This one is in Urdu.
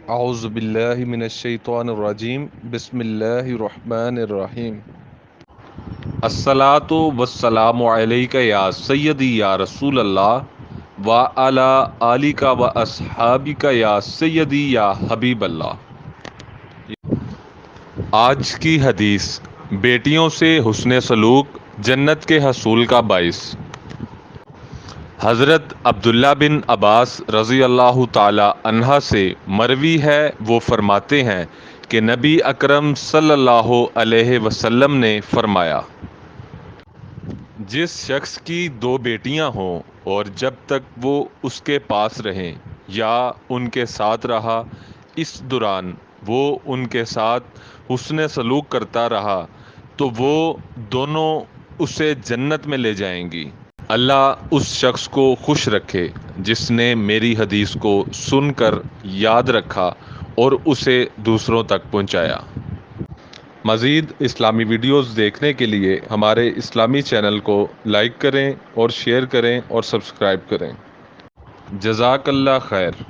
اعوذ باللہ من الشیطان الرجیم بسم اللہ الرحمن الرحیم الصلاۃ والسلام علیک یا سیدی یا رسول اللہ وعلی آلک و اصحابک یا سیدی یا حبیب اللہ۔ آج کی حدیث: بیٹیوں سے حسن سلوک جنت کے حصول کا باعث۔ حضرت عبداللہ بن عباس رضی اللہ تعالی عنہ سے مروی ہے، وہ فرماتے ہیں کہ نبی اکرم صلی اللہ علیہ وسلم نے فرمایا، جس شخص کی 2 بیٹیاں ہوں اور جب تک وہ اس کے پاس رہیں یا ان کے ساتھ رہا، اس دوران وہ ان کے ساتھ حسن سلوک کرتا رہا تو وہ دونوں اسے جنت میں لے جائیں گی۔ اللہ اس شخص کو خوش رکھے جس نے میری حدیث کو سن کر یاد رکھا اور اسے دوسروں تک پہنچایا۔ مزید اسلامی ویڈیوز دیکھنے کے لیے ہمارے اسلامی چینل کو لائک کریں اور شیئر کریں اور سبسکرائب کریں۔ جزاک اللہ خیر۔